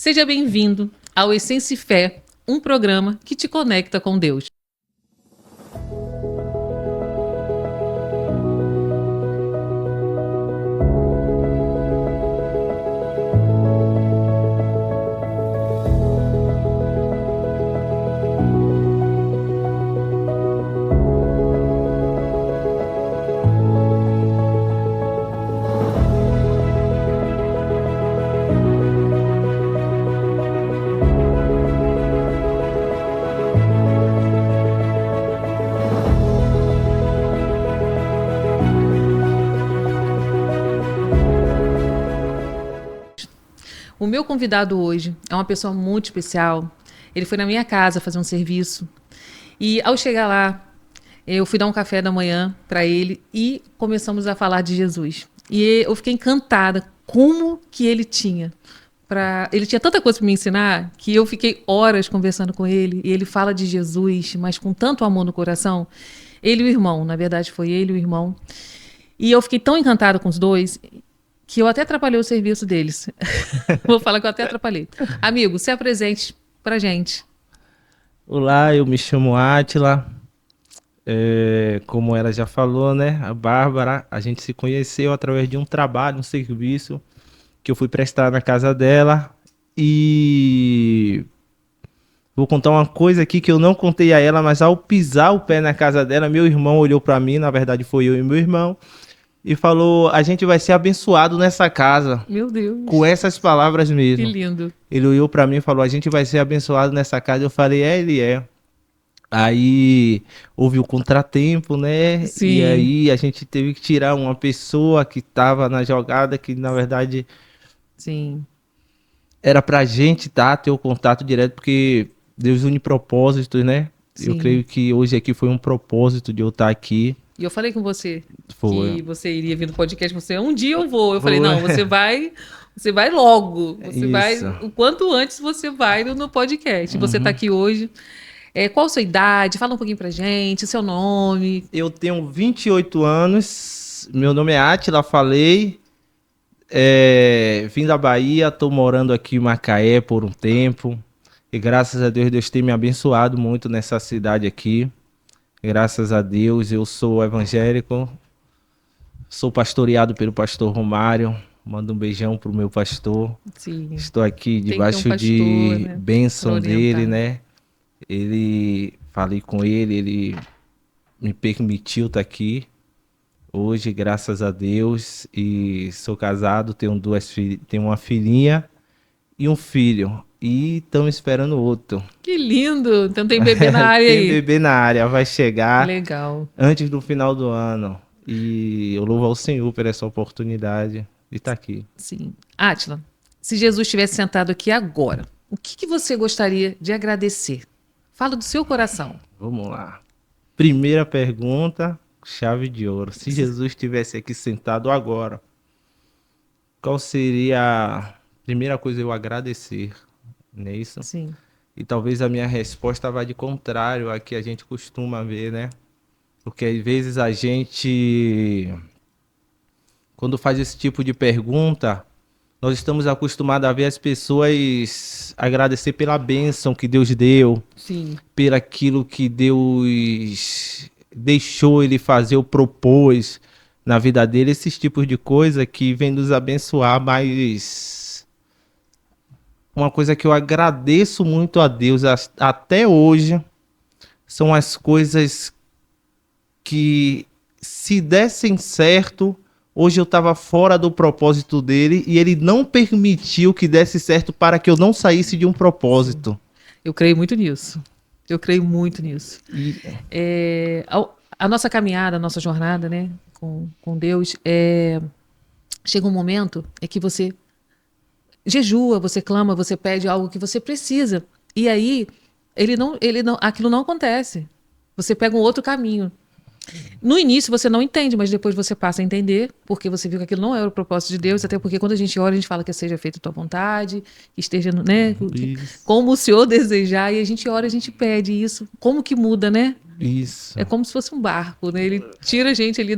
Seja bem-vindo ao Essência e Fé, um programa que te conecta com Deus. O meu convidado hoje é uma pessoa muito especial. Ele foi na minha casa fazer um serviço. E ao chegar lá, eu fui dar um café da manhã para ele e começamos a falar de Jesus. E eu fiquei encantada como que ele tinha. Ele tinha tanta coisa para me ensinar que eu fiquei horas conversando com ele. E ele fala de Jesus, mas com tanto amor no coração. Ele e o irmão, na verdade foi ele e o irmão. E eu fiquei tão encantada com os dois que eu até atrapalhei o serviço deles. Vou falar que eu até atrapalhei. Amigo, se apresente pra gente. Olá, eu me chamo Átila. Como ela já falou, né? A Bárbara, a gente se conheceu através de um trabalho, um serviço que eu fui prestar na casa dela. E vou contar uma coisa aqui que eu não contei a ela, mas ao pisar o pé na casa dela, meu irmão olhou pra mim, na verdade foi eu e meu irmão, e falou: a gente vai ser abençoado nessa casa. Meu Deus. Com essas palavras mesmo. Que lindo. Ele olhou pra mim e falou: a gente vai ser abençoado nessa casa. Eu falei: ele é. Aí houve o contratempo, né? Sim. E aí a gente teve que tirar uma pessoa que tava na jogada, que na verdade Sim. era pra gente ter o contato direto, porque Deus une propósitos, né? Sim. Eu creio que hoje aqui foi um propósito de eu estar aqui. E eu falei com você Foi. que você iria vir no podcast. Você, um dia eu vou. Eu falei, não, você vai logo. Você vai, o quanto antes você vai no podcast. Você tá aqui hoje. Qual a sua idade? Fala um pouquinho pra gente, seu nome. Eu tenho 28 anos, meu nome é Átila, falei. Vim da Bahia, tô morando aqui em Macaé por um tempo. E graças a Deus, Deus tem me abençoado muito nessa cidade aqui. Graças a Deus, eu sou evangélico, sou pastoreado pelo pastor Romário. Mando um beijão pro meu pastor. Sim. Estou aqui debaixo de bênção dele, né? Falei com ele, ele me permitiu estar aqui hoje, graças a Deus. E sou casado, tenho tenho uma filhinha e um filho. E estamos esperando outro. Que lindo! Então tem bebê na área aí. Tem bebê na área, vai chegar. Legal. Antes do final do ano. E eu louvo ao Senhor por essa oportunidade de estar aqui. Sim. Átila, se Jesus estivesse sentado aqui agora, o que você gostaria de agradecer? Fala do seu coração. Vamos lá. Primeira pergunta, chave de ouro. Se Jesus estivesse aqui sentado agora, qual seria a primeira coisa eu agradecer? Não é isso? Sim. E talvez a minha resposta vá de contrário a que a gente costuma ver, né? Porque às vezes a gente, quando faz esse tipo de pergunta, nós estamos acostumados a ver as pessoas agradecer pela bênção que Deus deu, sim, por aquilo que Deus deixou ele fazer ou propôs na vida dele, esses tipos de coisa que vem nos abençoar, mas uma coisa que eu agradeço muito a Deus até hoje são as coisas que, se dessem certo, hoje eu estava fora do propósito dele e ele não permitiu que desse certo para que eu não saísse de um propósito. Eu creio muito nisso. Eu creio muito nisso. A nossa caminhada, a nossa jornada, né, com Deus, chega um momento que você jejua, você clama, você pede algo que você precisa. E aí, aquilo não acontece. Você pega um outro caminho. No início você não entende, mas depois você passa a entender, porque você viu que aquilo não era o propósito de Deus, até porque quando a gente ora, a gente fala que seja feita a tua vontade, que esteja, né, como o Senhor desejar, e a gente ora, a gente pede isso. Como que muda, né? Isso. É como se fosse um barco, né? Ele tira a gente ali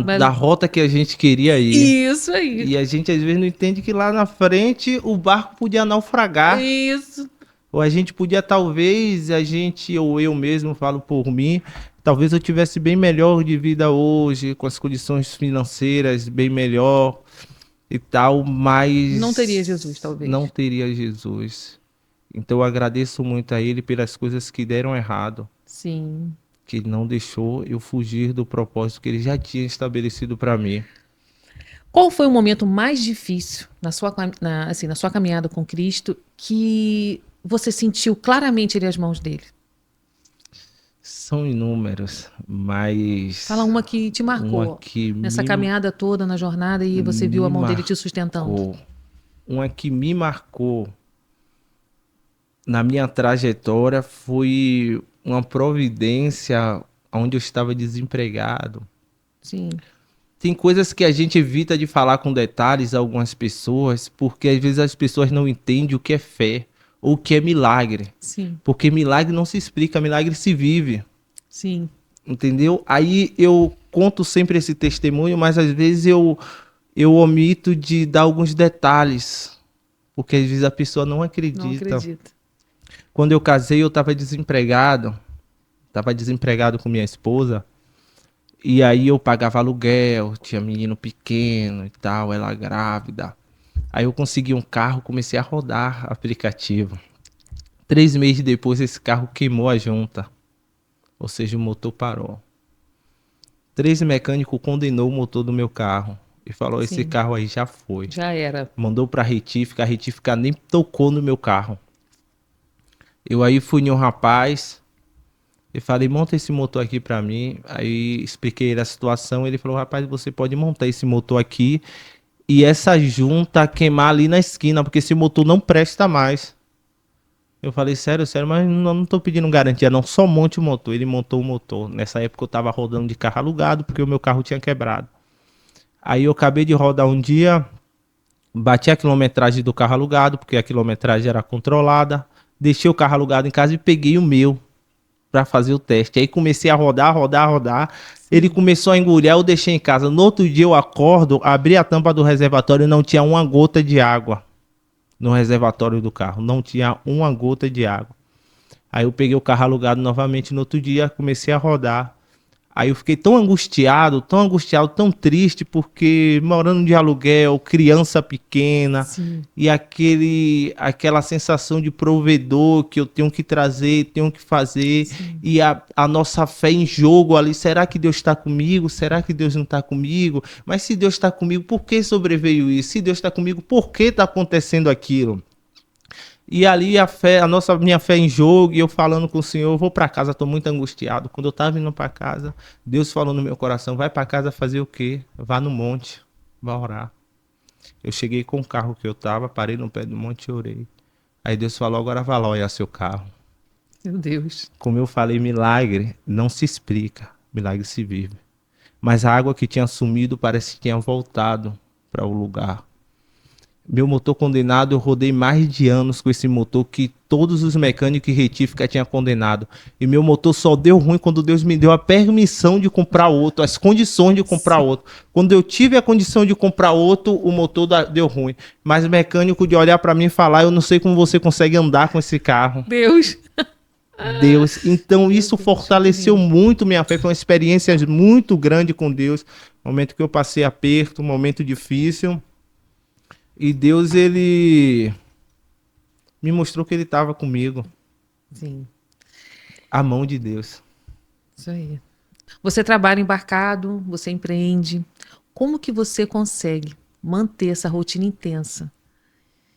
Mas- da rota que a gente queria ir. Isso aí. E a gente às vezes não entende que lá na frente o barco podia naufragar. Isso. Ou a gente podia, talvez, a gente, ou eu mesmo falo por mim, talvez eu tivesse bem melhor de vida hoje, com as condições financeiras bem melhor e tal, mas Não teria Jesus, talvez. não teria Jesus. Então eu agradeço muito a ele pelas coisas que deram errado, Sim. que ele não deixou eu fugir do propósito que ele já tinha estabelecido para mim. Qual foi o momento mais difícil assim, na sua caminhada com Cristo que você sentiu claramente ele às mãos dele? São inúmeros, mas Fala uma que te marcou uma que nessa me, caminhada toda na jornada e você viu a me mão dele te sustentando. marcou. Uma que me marcou na minha trajetória foi uma providência onde eu estava desempregado. Sim, Tem coisas que a gente evita de falar com detalhes a algumas pessoas, porque às vezes as pessoas não entendem o que é fé ou o que é milagre. sim, Porque milagre não se explica, milagre se vive. sim, Entendeu? Aí eu conto sempre esse testemunho, mas às vezes eu omito de dar alguns detalhes, porque às vezes a pessoa não não acredita. acredito. Quando eu casei, eu estava desempregado com minha esposa, e aí eu pagava aluguel, tinha menino pequeno e tal, ela grávida. Aí eu consegui um carro, comecei a rodar aplicativo. 3 meses depois, esse carro queimou a junta, ou seja, o motor parou. 3 mecânicos condenou o motor do meu carro e falou: esse Sim. carro aí já foi. Já era. Mandou para a retífica nem tocou no meu carro. Eu aí fui em um rapaz e falei: monta esse motor aqui para mim. Aí expliquei ele a situação. Ele falou: rapaz, você pode montar esse motor aqui e essa junta queimar ali na esquina, porque esse motor não presta mais. Eu falei: sério, mas não tô pedindo garantia, não. Só monte o motor. Ele montou o motor. Nessa época eu tava rodando de carro alugado, porque o meu carro tinha quebrado. Aí eu acabei de rodar um dia, bati a quilometragem do carro alugado, porque a quilometragem era controlada. Deixei o carro alugado em casa e peguei o meu para fazer o teste. Aí comecei a rodar. Ele começou a engolir, eu deixei em casa. No outro dia eu acordo, abri a tampa do reservatório e não tinha uma gota de água no reservatório do carro. Não tinha uma gota de água. Aí eu peguei o carro alugado novamente no outro dia, comecei a rodar. Aí eu fiquei tão angustiado, tão triste, porque morando de aluguel, criança pequena, Sim. e aquela sensação de provedor que eu tenho que trazer, tenho que fazer, Sim. e a nossa fé em jogo ali, será que Deus está comigo? Será que Deus não está comigo? Mas se Deus está comigo, por que sobreveio isso? Se Deus está comigo, por que está acontecendo aquilo? E ali minha fé em jogo, e eu falando com o Senhor, eu vou para casa, estou muito angustiado. Quando eu estava indo para casa, Deus falou no meu coração: vai para casa fazer o quê? Vá no monte, vá orar. Eu cheguei com o carro que eu estava, parei no pé do monte e orei. Aí Deus falou: agora vá lá olhar seu carro. Meu Deus. Como eu falei, milagre não se explica, milagre se vive. Mas a água que tinha sumido parece que tinha voltado para o lugar. Meu motor condenado, eu rodei mais de anos com esse motor que todos os mecânicos e retífica tinham condenado. E meu motor só deu ruim quando Deus me deu a permissão de comprar outro, as condições de comprar outro. Quando eu tive a condição de comprar outro, o motor deu ruim. Mas o mecânico de olhar para mim e falar: eu não sei como você consegue andar com esse carro. Deus. Deus. Então isso fortaleceu muito minha fé. Foi uma experiência muito grande com Deus. Momento que eu passei aperto, momento difícil. E Deus, ele me mostrou que ele estava comigo. Sim. A mão de Deus. Isso aí. Você trabalha embarcado, você empreende. Como que você consegue manter essa rotina intensa?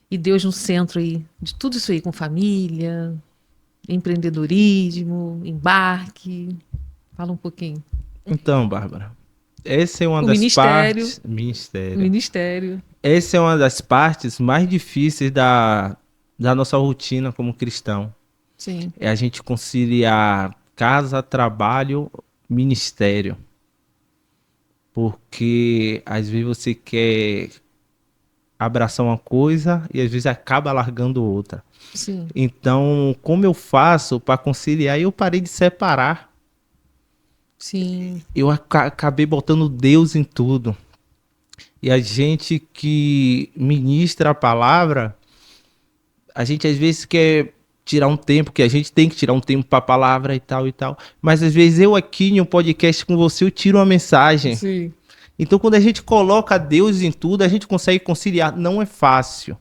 E Deus no centro aí de tudo isso aí, com família, empreendedorismo, embarque. Fala um pouquinho. Então, Bárbara, essa é uma O das ministério. partes... Ministério. O ministério. Essa é uma das partes mais difíceis da nossa rotina como cristão. Sim. É a gente conciliar casa, trabalho, ministério. Porque às vezes você quer abraçar uma coisa e às vezes acaba largando outra. Sim. Então, como eu faço para conciliar? Eu parei de separar. Sim. Eu acabei botando Deus em tudo. E a gente que ministra a palavra, a gente às vezes quer tirar um tempo, que a gente tem que tirar um tempo para a palavra e tal e tal. Mas às vezes eu aqui em um podcast com você, eu tiro uma mensagem. Sim. Então quando a gente coloca Deus em tudo, a gente consegue conciliar. Não é fácil.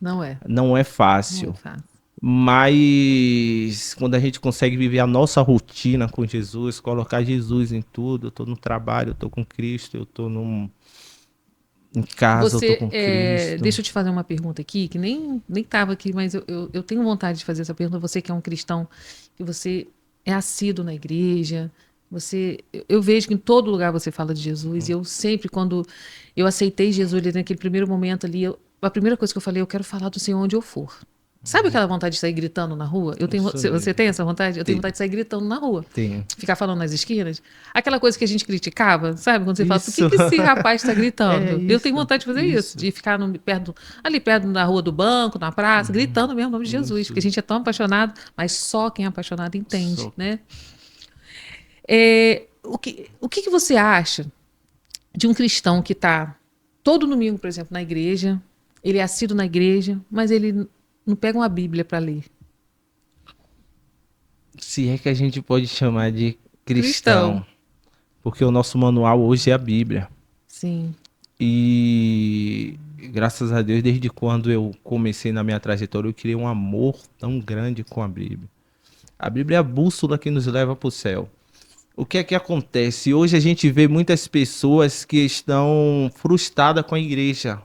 Não é. Não é fácil. Não é fácil. Mas quando a gente consegue viver a nossa rotina com Jesus, colocar Jesus em tudo, eu tô no trabalho, eu tô com Cristo, eu tô em casa, eu tô com Cristo. Deixa eu te fazer uma pergunta aqui, que nem estava aqui, mas eu tenho vontade de fazer essa pergunta. Você que é um cristão, que você é assíduo na igreja, eu vejo que em todo lugar você fala de Jesus, e eu sempre, quando eu aceitei Jesus ali naquele primeiro momento ali, a primeira coisa que eu falei, eu quero falar do Senhor onde eu for. Sabe aquela vontade de sair gritando na rua? Você tem essa vontade? Eu tenho vontade de sair gritando na rua. Tenho. Ficar falando nas esquinas. Aquela coisa que a gente criticava, sabe? Quando você fala, por que esse rapaz está gritando? Eu tenho vontade de fazer isso. De ficar ali perto da rua do banco, na praça, gritando mesmo o nome de Jesus. Porque a gente é tão apaixonado, mas só quem é apaixonado entende, né? O que você acha de um cristão que está todo domingo, por exemplo, na igreja, ele é assíduo na igreja, mas ele não pega uma Bíblia para ler? Se é que a gente pode chamar de cristão. Porque o nosso manual hoje é a Bíblia. Sim. E graças a Deus, desde quando eu comecei na minha trajetória, eu criei um amor tão grande com a Bíblia. A Bíblia é a bússola que nos leva para o céu. O que é que acontece? Hoje a gente vê muitas pessoas que estão frustradas com a igreja.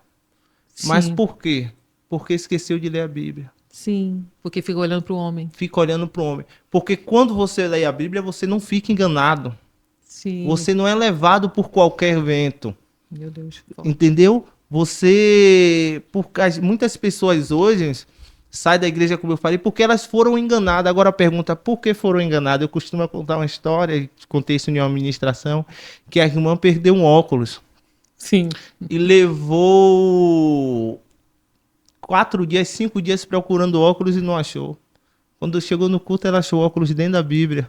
Sim. Mas por quê? Porque esqueceu de ler a Bíblia. Sim, porque fica olhando para o homem. Fica olhando para o homem. Porque quando você lê a Bíblia, você não fica enganado. Sim. Você não é levado por qualquer vento. Meu Deus. Entendeu? Muitas pessoas hoje saem da igreja, como eu falei, porque elas foram enganadas. Agora a pergunta, por que foram enganadas? Eu costumo contar uma história, contei isso em uma ministração, que a irmã perdeu um óculos. Sim. E levou 4 dias, 5 dias procurando óculos e não achou. Quando chegou no culto, ela achou óculos dentro da Bíblia.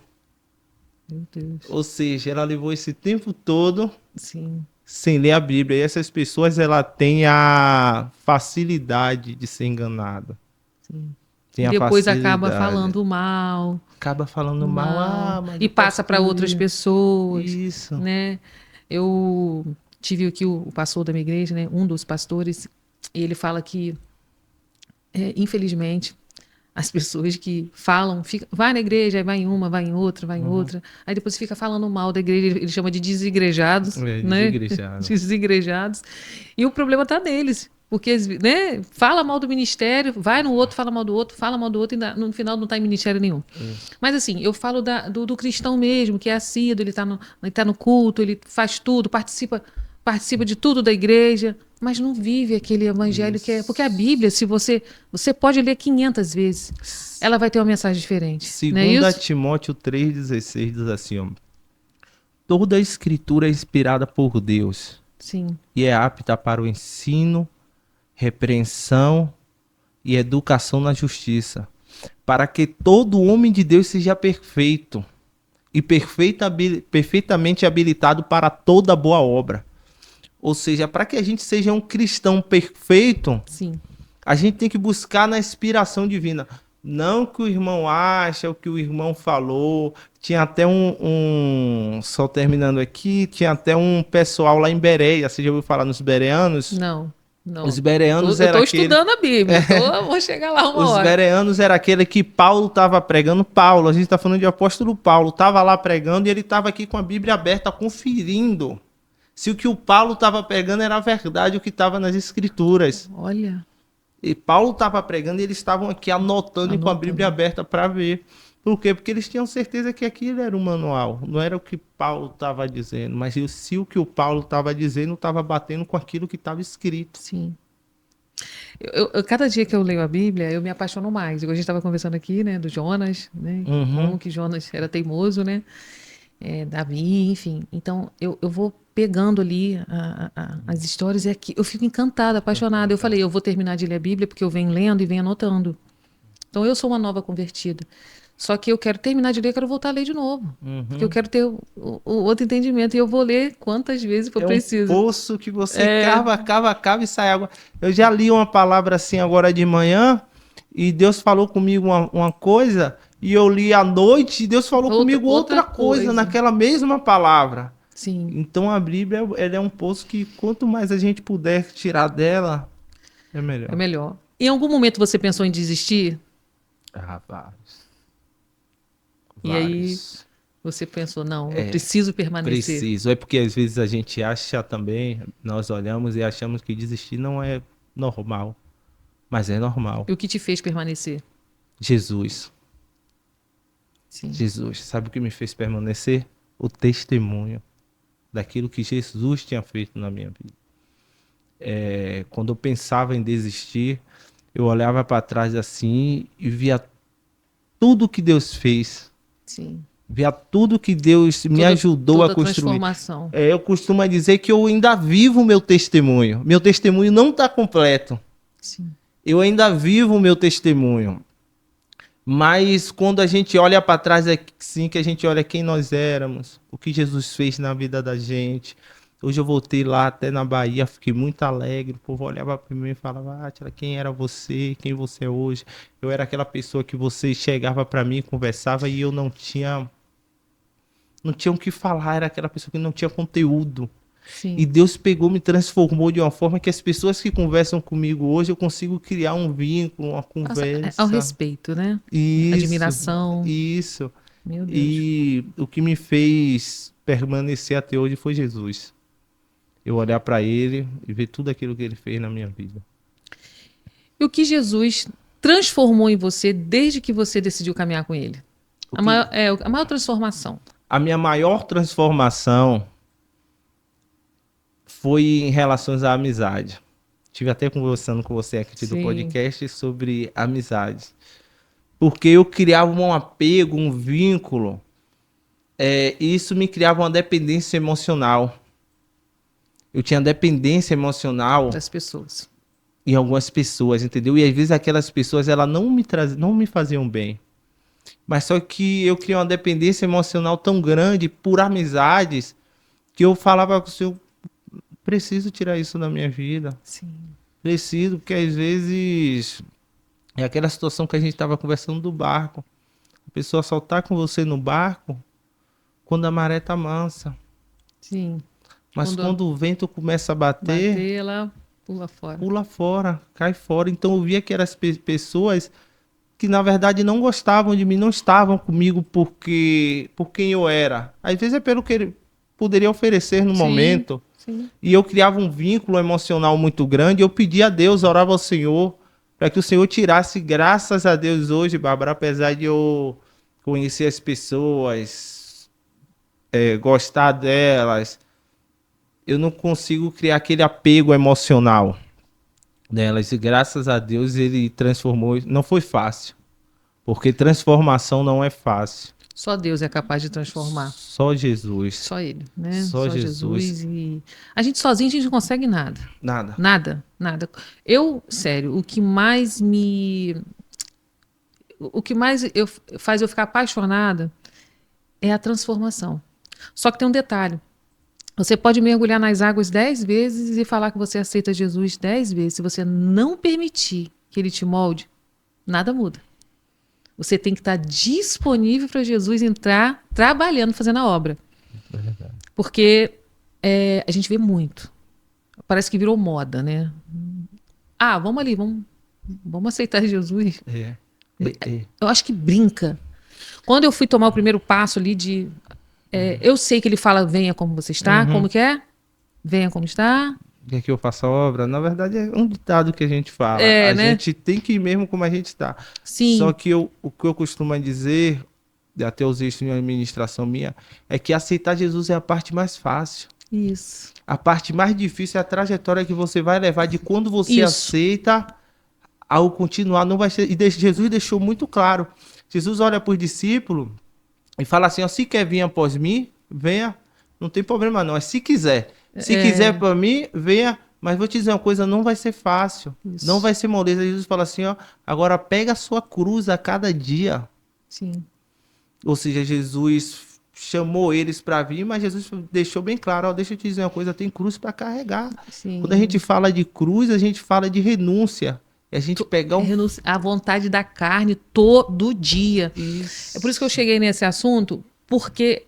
Meu Deus. Ou seja, ela levou esse tempo todo Sim. sem ler a Bíblia. E essas pessoas, ela têm a facilidade de ser enganada. Sim. Tem Depois acaba falando mal. Acaba falando mal. E passa para outras pessoas. Isso. Né? Eu tive aqui o pastor da minha igreja, né? Um dos pastores, e ele fala que, infelizmente, as pessoas que falam, vai na igreja, aí vai em uma, vai em outra, vai em outra, aí depois fica falando mal da igreja, ele chama de desigrejados, né? Desigrejados. E o problema está neles, porque, né, fala mal do ministério, vai no outro, fala mal do outro, e no final não está em ministério nenhum. Mas assim, eu falo do cristão mesmo, que é assíduo, ele tá no culto, ele faz tudo, participa de tudo da igreja, mas não vive aquele evangelho que é... Porque a Bíblia, se você pode ler 500 vezes, ela vai ter uma mensagem diferente. 2 Timóteo 3,16 diz assim, ó, toda a escritura é inspirada por Deus. Sim. E é apta para o ensino, repreensão e educação na justiça, para que todo homem de Deus seja perfeito e perfeitamente habilitado para toda boa obra. Ou seja, para que a gente seja um cristão perfeito, sim, a gente tem que buscar na inspiração divina. Não que o irmão acha, o que o irmão falou. Tinha até só terminando aqui, tinha até um pessoal lá em Bereia. Você já ouviu falar nos bereanos? Não. Os bereanos eu estou estudando a Bíblia, vou chegar lá uma hora. Os bereanos era aquele que Paulo estava pregando. Paulo, a gente está falando de apóstolo Paulo, estava lá pregando e ele estava aqui com a Bíblia aberta, conferindo se o que o Paulo estava pregando era verdade, o que estava nas escrituras. Olha. E Paulo estava pregando e eles estavam aqui anotando com a Bíblia aberta para ver. Por quê? Porque eles tinham certeza que aquilo era o manual. Não era o que Paulo estava dizendo, mas se o que o Paulo estava dizendo estava batendo com aquilo que estava escrito. Sim. Cada dia que eu leio a Bíblia, eu me apaixono mais. A gente estava conversando aqui, né, do Jonas, né? Como que Jonas era teimoso, né? Davi, enfim. Então, eu vou pegando ali as histórias e aqui eu fico encantada, apaixonada. Eu falei, eu vou terminar de ler a Bíblia porque eu venho lendo e venho anotando. Então, eu sou uma nova convertida. Só que eu quero terminar de ler, eu quero voltar a ler de novo. Uhum. Porque eu quero ter o outro entendimento. E eu vou ler quantas vezes for É um preciso. poço que você cava e sai água. Eu já li uma palavra assim agora de manhã e Deus falou comigo uma coisa e eu li à noite e Deus falou comigo outra coisa naquela mesma palavra. Sim. Então a Bíblia ela é um poço que quanto mais a gente puder tirar dela, é melhor. É melhor. Em algum momento você pensou em desistir? Vários. E aí você pensou, não, eu preciso permanecer. Preciso. É porque às vezes a gente acha também, nós olhamos e achamos que desistir não é normal. Mas é normal. E o que te fez permanecer? Jesus. Sim. Jesus. Sabe o que me fez permanecer? O testemunho daquilo que Jesus tinha feito na minha vida. Quando eu pensava em desistir, eu olhava para trás assim e via tudo que Deus fez. Sim. Via tudo que Deus me ajudou a construir. Transformação. Eu costumo dizer que eu ainda vivo o meu testemunho. Meu testemunho não está completo. Sim. Eu ainda vivo o meu testemunho. Mas quando a gente olha para trás, é sim que a gente olha quem nós éramos, o que Jesus fez na vida da gente. Hoje eu voltei lá até na Bahia, fiquei muito alegre. O povo olhava para mim e falava, Átila, quem era você? Quem você é hoje? Eu era aquela pessoa que você chegava para mim, conversava e eu não tinha o que falar. Era aquela pessoa que não tinha conteúdo. Sim. E Deus pegou, me transformou de uma forma que as pessoas que conversam comigo hoje, eu consigo criar um vínculo, uma conversa. Ao respeito, né? Isso. Admiração. Isso. Meu Deus. E o que me fez permanecer até hoje foi Jesus. Eu olhar para ele e ver tudo aquilo que ele fez na minha vida. E o que Jesus transformou em você desde que você decidiu caminhar com ele? A maior transformação. A minha maior transformação foi em relações à amizade. Estive até conversando com você aqui do podcast sobre amizade. Porque eu criava um apego, um vínculo, e isso me criava uma dependência emocional. Eu tinha dependência emocional das pessoas. Em algumas pessoas, entendeu? E às vezes aquelas pessoas elas não me faziam bem. Mas só que eu criei uma dependência emocional tão grande por amizades que eu falava com o senhor, preciso tirar isso da minha vida. Sim. Preciso, porque às vezes é aquela situação que a gente estava conversando do barco. A pessoa só tá com você no barco quando a maré tá mansa. Sim. Mas quando o vento começa a bater, ela pula fora. Pula fora, cai fora. Então eu via que eram as pessoas que na verdade não gostavam de mim, não estavam comigo por quem eu era. Às vezes é pelo que ele poderia oferecer no momento. Sim. E eu criava um vínculo emocional muito grande. Eu pedia a Deus, orava ao Senhor, para que o Senhor tirasse, graças a Deus hoje, Bárbara, apesar de eu conhecer as pessoas, gostar delas, eu não consigo criar aquele apego emocional delas. E graças a Deus ele transformou. Não foi fácil, porque transformação não é fácil. Só Deus é capaz de transformar. Só Jesus. Só Ele, né? Só Jesus. E a gente sozinho a gente não consegue nada. Nada. Sério, o que mais faz eu ficar apaixonada é a transformação. Só que tem um detalhe. Você pode mergulhar nas águas 10 vezes e falar que você aceita Jesus 10 vezes. Se você não permitir que ele te molde, nada muda. Você tem que estar disponível para Jesus entrar trabalhando, fazendo a obra. É verdade. Porque a gente vê muito. Parece que virou moda, né? Ah, vamos ali, vamos aceitar Jesus. Eu acho que brinca. Quando eu fui tomar o primeiro passo ali de... eu sei que ele fala, venha como você está. Como que é? Venha como está. Quer que eu faça a obra? Na verdade, é um ditado que a gente fala. A gente tem que ir mesmo como a gente está. Sim. Só que o que eu costumo dizer, até usei isso em uma administração minha, é que aceitar Jesus é a parte mais fácil. Isso. A parte mais difícil é a trajetória que você vai levar de quando você aceita ao continuar. Não vai ser. E Jesus deixou muito claro. Jesus olha para os discípulos e fala assim, ó, se quer vir após mim, venha, não tem problema não, é se quiser. Se quiser para mim, venha, mas vou te dizer uma coisa, não vai ser fácil, não vai ser moleza. Jesus fala assim, ó, agora pega a sua cruz a cada dia. Sim. Ou seja, Jesus chamou eles para vir, mas Jesus deixou bem claro, ó, deixa eu te dizer uma coisa, tem cruz para carregar. Quando a gente Sim. fala de cruz, a gente fala de renúncia. E a gente pegar um... A vontade da carne todo dia. É por isso que eu Isso. cheguei nesse assunto, porque,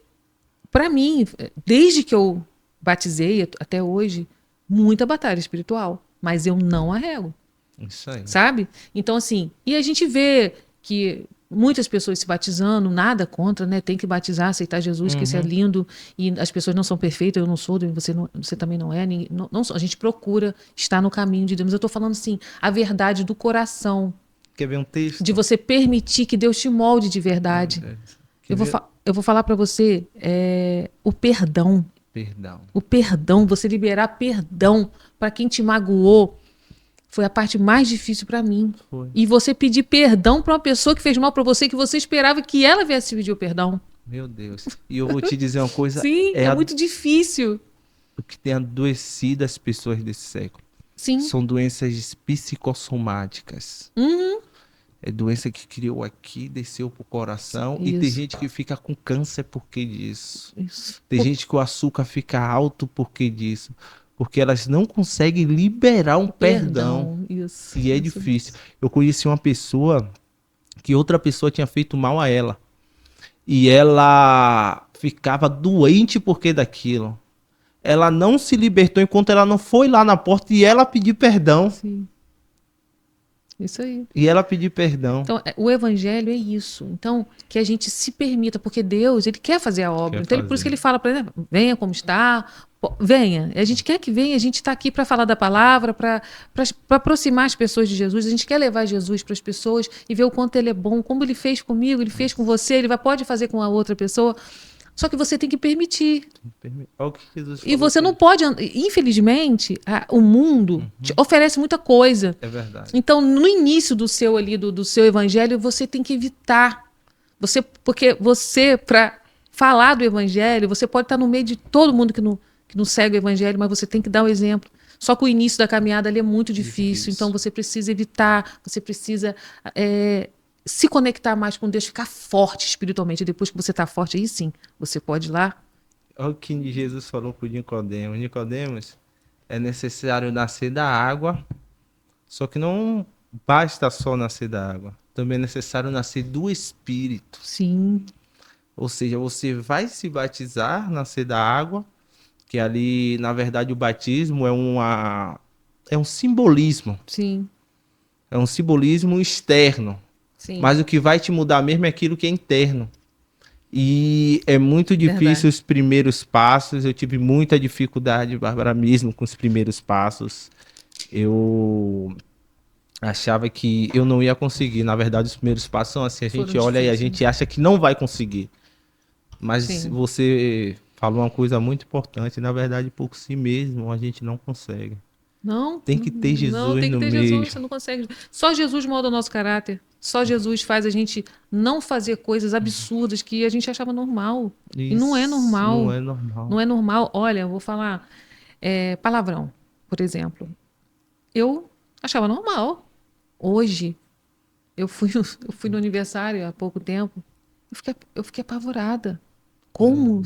para mim, desde que eu batizei até hoje, muita batalha espiritual, mas eu não arrego, Isso aí. sabe? Então, assim, e a gente vê que muitas pessoas se batizando, nada contra, né? Tem que batizar, aceitar Jesus, que isso é lindo, e as pessoas não são perfeitas, eu não sou, você também não é, a gente procura estar no caminho de Deus, mas eu tô falando assim, a verdade do coração, Quer ver um texto? de você permitir que Deus te molde de verdade. Quer ver? Eu vou falar para você o perdão. Perdão. O perdão, você liberar perdão para quem te magoou, foi a parte mais difícil para mim. Foi. E você pedir perdão para uma pessoa que fez mal para você, que você esperava que ela viesse te pedir o perdão. Meu Deus. E eu vou te dizer uma coisa. Sim, é muito difícil. O que tem adoecido as pessoas desse século. Sim. São doenças psicossomáticas. É doença que criou aqui, desceu pro coração. E tem Isso. gente que fica com câncer por que disso. Isso. Tem gente que o açúcar fica alto por que disso. Porque elas não conseguem liberar um perdão. Isso. E é isso. difícil. Eu conheci uma pessoa que outra pessoa tinha feito mal a ela. E ela ficava doente porque daquilo. Ela não se libertou enquanto ela não foi lá na porta e ela pedir perdão. Sim. Isso aí. E ela pedir perdão. Então, o evangelho é isso. Então, que a gente se permita, porque Deus, ele quer fazer a obra. Então, por isso que ele fala para ele, venha como está, venha. A gente quer que venha, a gente está aqui para falar da palavra, para aproximar as pessoas de Jesus. A gente quer levar Jesus para as pessoas e ver o quanto ele é bom, como ele fez comigo, ele fez com você, ele pode fazer com a outra pessoa. Só que você tem que permitir. Olha o que Jesus E você não pode, infelizmente, o mundo te oferece muita coisa. É verdade. Então, no início do seu ali, do seu evangelho, você tem que evitar. Porque você, para falar do evangelho, você pode estar no meio de todo mundo que não segue o evangelho, mas você tem que dar o exemplo. Só que o início da caminhada ali é muito difícil. Então, você precisa evitar, você precisa se conectar mais com Deus, ficar forte espiritualmente. E depois que você está forte, aí sim, você pode ir lá. Olha o que Jesus falou para o Nicodemos. Nicodemos, é necessário nascer da água, só que não basta só nascer da água. Também é necessário nascer do Espírito. Sim. Ou seja, você vai se batizar, nascer da água, que ali, na verdade, o batismo é um simbolismo. Sim. É um simbolismo externo. Sim. Mas o que vai te mudar mesmo é aquilo que é interno. E é muito difícil os primeiros passos. Eu tive muita dificuldade, Bárbara, mesmo com os primeiros passos. Eu achava que eu não ia conseguir. Na verdade, os primeiros passos são assim. A gente olha e a gente acha que não vai conseguir. Mas você falou uma coisa muito importante. Na verdade, por si mesmo, a gente não consegue. Não. Tem que ter Jesus no meio. Tem que ter Jesus, você não consegue. Só Jesus molda o nosso caráter. Só Jesus faz a gente não fazer coisas absurdas que a gente achava normal. Isso, e não é normal. Não é normal. Não é normal. Olha, eu vou falar palavrão, por exemplo. Eu achava normal. Hoje, eu fui no aniversário há pouco tempo. Eu fiquei apavorada. Como?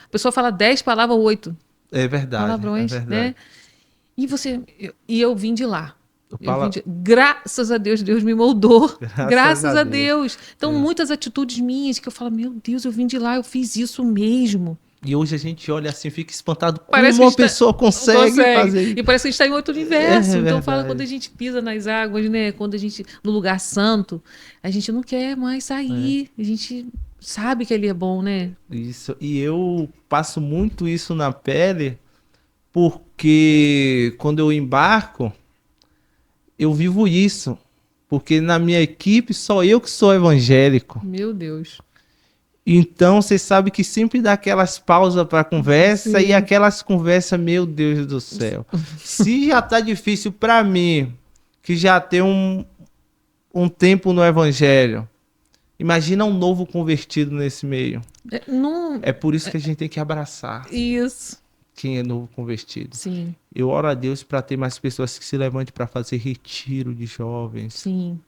A pessoa fala 10 palavras, 8. É verdade. Palavrões, é verdade. né? E eu vim de lá. Graças a Deus, Deus me moldou. Graças a Deus. Então, muitas atitudes minhas que eu falo, meu Deus, eu vim de lá, eu fiz isso mesmo. E hoje a gente olha assim, fica espantado como uma pessoa consegue fazer isso. E parece que a gente está em outro universo. Então, fala quando a gente pisa nas águas, né? Quando a gente, no lugar santo, a gente não quer mais sair. A gente sabe que ele é bom, né? Isso. E eu passo muito isso na pele, porque quando eu embarco, eu vivo isso. Porque na minha equipe, só eu que sou evangélico. Meu Deus. Então, você sabe que sempre dá aquelas pausas para conversa. Sim. E aquelas conversas, meu Deus do céu. Se já tá difícil para mim, que já tem um tempo no evangelho, imagina um novo convertido nesse meio. É por isso que a gente tem que abraçar. Isso. Quem é novo convertido. Sim. Eu oro a Deus para ter mais pessoas que se levantem para fazer retiro de jovens. Sim.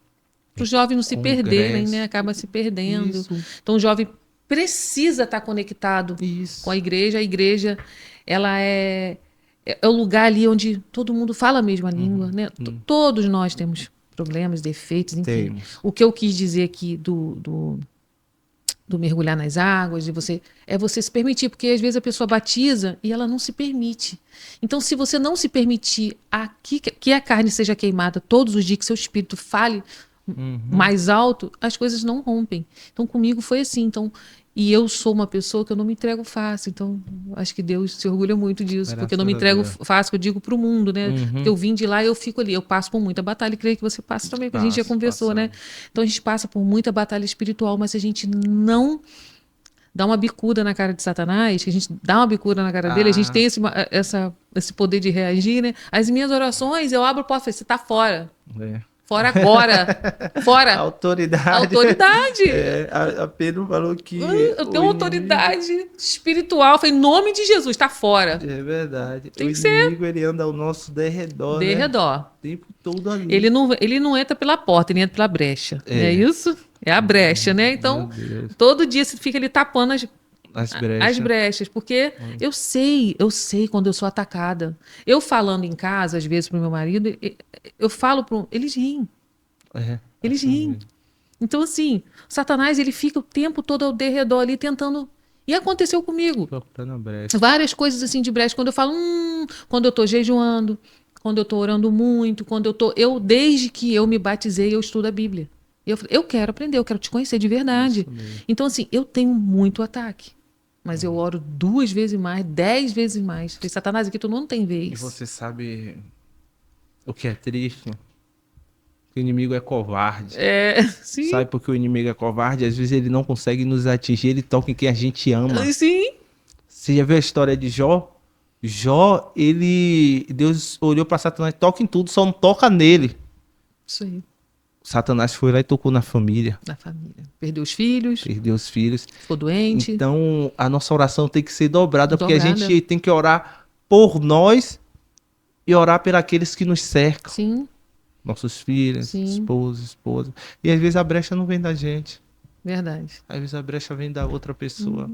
Para os jovens não se perderem, Congresso. né? Acaba se perdendo. Isso. Então o jovem precisa estar conectado Isso. com a igreja. A igreja, ela é o lugar ali onde todo mundo fala a mesma língua, né? Todos nós temos problemas, defeitos, enfim. Temos. O que eu quis dizer aqui do mergulhar nas águas, de você se permitir, porque às vezes a pessoa batiza e ela não se permite. Então, se você não se permitir que a carne seja queimada todos os dias, que seu espírito fale mais alto, as coisas não rompem. Então, comigo foi assim. Então, e eu sou uma pessoa que eu não me entrego fácil. Então, acho que Deus se orgulha muito disso, porque eu não me entrego fácil, que eu digo para o mundo, né? Porque eu vim de lá e eu fico ali, eu passo por muita batalha, e creio que você passa também, porque a gente já conversou, né? Então, a gente passa por muita batalha espiritual, mas se a gente não dá uma bicuda na cara de Satanás, que a gente dá uma bicuda na cara dele, a gente tem esse poder de reagir, né? As minhas orações, eu abro a porta e falo, você tá fora. Fora agora. Fora. Autoridade. Autoridade. A Pedro falou que... Eu tenho autoridade espiritual. Falei, em nome de Jesus, tá fora. É verdade. Tem o que ser. inimigo, ele anda ao nosso derredor, né? Derredor. O tempo todo ali. Ele não entra pela porta, ele entra pela brecha. É isso? É a brecha, né? Então, todo dia você fica ali tapando as brechas, porque eu sei quando eu sou atacada. Eu falando em casa, às vezes, pro meu marido, eu falo eles riem. Eles riem. Então, assim, Satanás, ele fica o tempo todo ao derredor ali tentando... E aconteceu comigo. Várias coisas assim de brecha. Quando eu falo, quando eu tô jejuando, quando eu tô orando muito, desde que eu me batizei, eu estudo a Bíblia. Eu quero aprender, eu quero te conhecer de verdade. Então, assim, eu tenho muito ataque. Mas eu oro 2 vezes mais, 10 vezes mais. Falei, Satanás, aqui tu não tem vez. E você sabe o que é triste? O inimigo é covarde. Sim. Sabe por que o inimigo é covarde? Às vezes ele não consegue nos atingir, ele toca em quem a gente ama. Sim. Você já viu a história de Jó? Jó, Deus olhou para Satanás, toca em tudo, só não toca nele. Isso aí. Satanás foi lá e tocou na família. Na família. Perdeu os filhos. Ficou doente. Então, a nossa oração tem que ser dobrada, porque a gente tem que orar por nós e orar por aqueles que nos cercam. Sim. Nossos filhos, esposa. E às vezes a brecha não vem da gente. Verdade. Às vezes a brecha vem da outra pessoa.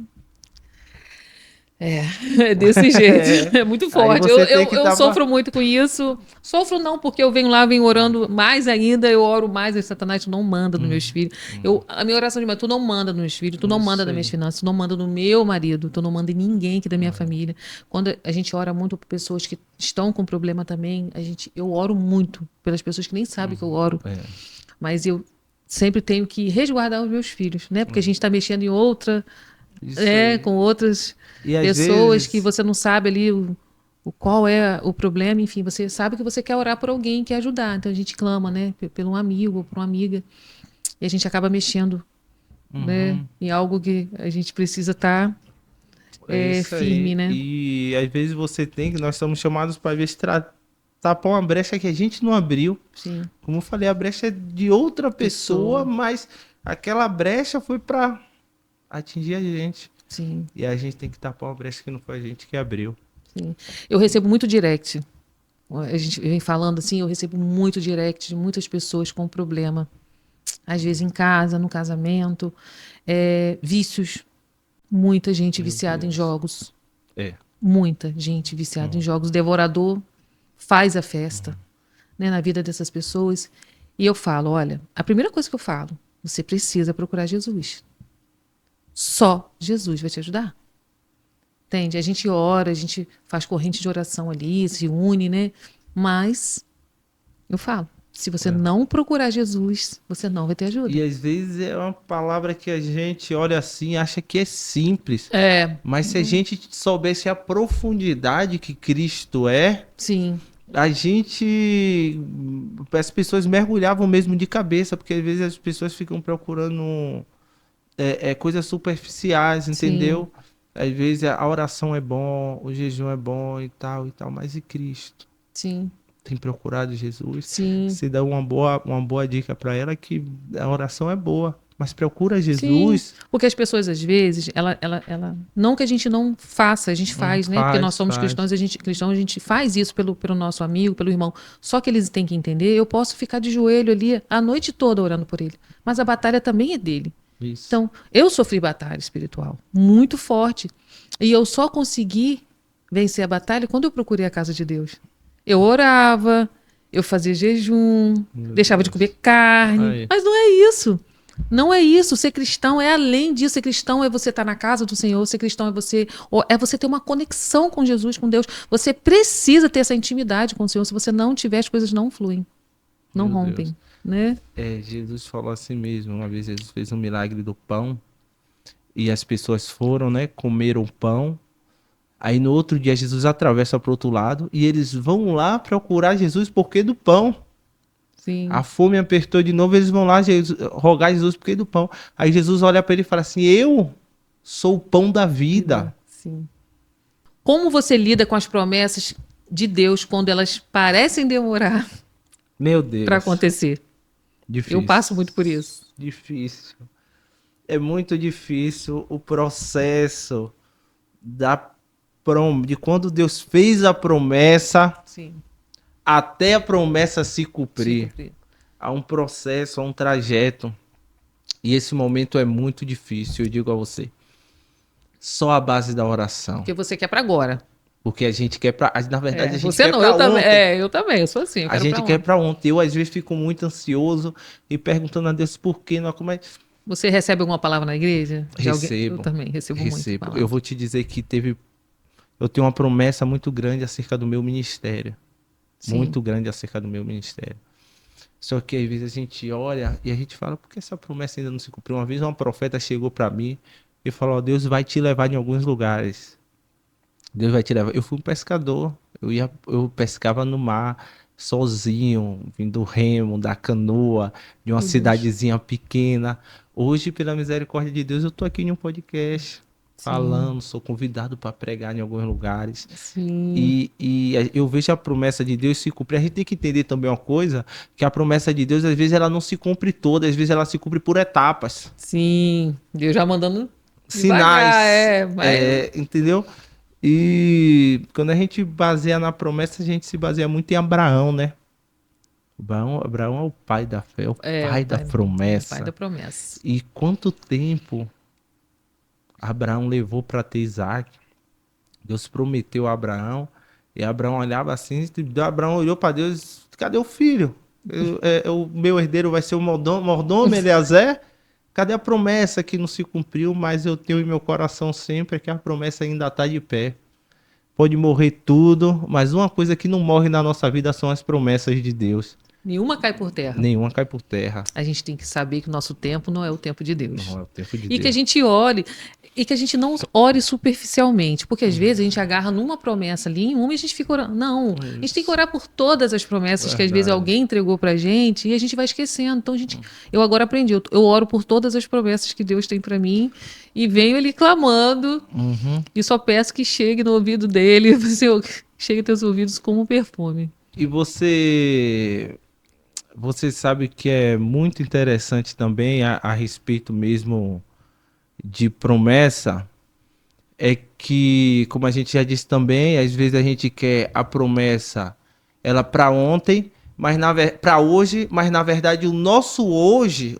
É desse jeito. É muito forte. Eu sofro muito com isso. Sofro não, porque eu venho orando mais ainda, eu oro mais, e Satanás, tu não manda nos meus filhos. A minha oração de tu não manda nos meus filhos, tu não manda nas minhas finanças, tu não manda no meu marido, tu não manda em ninguém aqui da minha família. Quando a gente ora muito por pessoas que estão com problema também, eu oro muito pelas pessoas que nem sabem que eu oro. Mas eu sempre tenho que resguardar os meus filhos, né? Porque a gente está mexendo em outra... com outras pessoas vezes... que você não sabe ali qual é o problema, enfim, você sabe que você quer orar por alguém, quer ajudar, então a gente clama, né, por um amigo ou por uma amiga, e a gente acaba mexendo, né, em algo que a gente precisa estar firme, né. E às vezes nós somos chamados para tapar uma brecha que a gente não abriu. Sim. Como eu falei, a brecha é de outra pessoa, mas aquela brecha foi para atingir a gente. Sim. E a gente tem que tapar uma brecha que não foi a gente que abriu. Sim. Eu recebo muito direct. A gente vem falando assim, eu recebo muito direct de muitas pessoas com problema. Às vezes em casa, no casamento. Vícios. Muita gente viciada em jogos. Muita gente viciada em jogos. Devorador faz a festa, né, na vida dessas pessoas. E eu falo, olha, a primeira coisa que eu falo, você precisa procurar Jesus. Só Jesus vai te ajudar. Entende? A gente ora, a gente faz corrente de oração ali, se une, né? Mas, eu falo, se você não procurar Jesus, você não vai ter ajuda. E às vezes é uma palavra que a gente olha assim e acha que é simples. Mas se a gente soubesse a profundidade que Cristo é... Sim. As pessoas mergulhavam mesmo de cabeça, porque às vezes as pessoas ficam procurando... coisas superficiais, entendeu? Sim. Às vezes a oração é bom, o jejum é bom e tal, mas e Cristo? Sim. Tem procurado Jesus? Sim. Se dá uma boa dica para ela que a oração é boa. mas procura Jesus. Sim, porque as pessoas, às vezes, não que a gente não faça, a gente faz, né? Porque nós somos cristãos, a gente faz isso pelo nosso amigo, pelo irmão. Só que eles têm que entender, eu posso ficar de joelho ali a noite toda orando por ele, mas a batalha também é dele. Isso. Então, eu sofri batalha espiritual muito forte, e eu só consegui vencer a batalha quando eu procurei a casa de Deus. Eu orava, eu fazia jejum, deixava de comer carne, mas não é isso. Não é isso. Ser cristão é além disso. Ser cristão é você estar na casa do Senhor. Ser cristão é você ter uma conexão com Jesus, com Deus. Você precisa ter essa intimidade com o Senhor. Se você não tiver, as coisas não fluem, não rompem, né? Jesus falou assim mesmo. Uma vez Jesus fez um milagre do pão e as pessoas foram, né, comeram o pão. Aí no outro dia Jesus atravessa para o outro lado e eles vão lá procurar Jesus porque do pão. Sim. A fome apertou de novo, eles vão lá rogar Jesus porque do pão. Aí Jesus olha para ele e fala assim: eu sou o pão da vida. Sim. Como você lida com as promessas de Deus quando elas parecem demorar, meu Deus, para acontecer? Difícil. Eu passo muito por isso. Difícil. É muito difícil o processo de quando Deus fez a promessa. Sim. Até a promessa se cumprir. Há um processo, há um trajeto. E esse momento é muito difícil, eu digo a você. Só a base da oração. Porque você quer para agora. Porque a gente quer para... Na verdade, a gente você quer não, para eu ontem. Eu também, eu sou assim. A gente quer para ontem. Eu, às vezes, fico muito ansioso e perguntando a Deus por quê. Não, como é... Você recebe alguma palavra na igreja? Recebo. Eu também recebo muito. Eu vou te dizer que eu tenho uma promessa muito grande acerca do meu ministério. Sim. Muito grande acerca do meu ministério. Só que às vezes a gente olha e a gente fala, por que essa promessa ainda não se cumpriu? Uma vez uma profeta chegou para mim e falou: Deus vai te levar em alguns lugares. Deus vai te levar. Eu fui um pescador, eu pescava no mar sozinho, vindo do remo, da canoa, de uma cidadezinha pequena. Hoje, pela misericórdia de Deus, eu tô aqui em um podcast. Falando, sou convidado para pregar em alguns lugares. Sim. E eu vejo a promessa de Deus se cumprir. A gente tem que entender também uma coisa, que a promessa de Deus, às vezes, ela não se cumpre toda, às vezes ela se cumpre por etapas. Sim, Deus já mandando sinais. Entendeu? E quando a gente baseia na promessa, a gente se baseia muito em Abraão, né? Abraão é o pai da fé, é o pai da promessa. Pai da promessa. E quanto tempo Abraão levou para ter Isaac? Deus prometeu a Abraão e Abraão olhava assim, Abraão olhou para Deus: cadê o filho? O meu herdeiro vai ser o mordomo Eliezer? Cadê a promessa que não se cumpriu? Mas eu tenho em meu coração sempre que a promessa ainda está de pé. Pode morrer tudo, mas uma coisa que não morre na nossa vida são as promessas de Deus. Nenhuma cai por terra. Nenhuma cai por terra. A gente tem que saber que o nosso tempo não é o tempo de Deus. Não é o tempo de Deus. E que a gente ore, e que a gente não ore superficialmente. Porque às vezes a gente agarra numa promessa ali, em uma, e a gente fica orando. Não, a gente tem que orar por todas as promessas que às vezes alguém entregou pra gente e a gente vai esquecendo. Então, eu agora aprendi, eu oro por todas as promessas que Deus tem pra mim e venho ali clamando e só peço que chegue no ouvido dele, Senhor, chegue aos teus ouvidos como um perfume. E você sabe que é muito interessante também a respeito mesmo de promessa, é que, como a gente já disse também, às vezes a gente quer a promessa ela para ontem, mas para hoje, mas na verdade o nosso hoje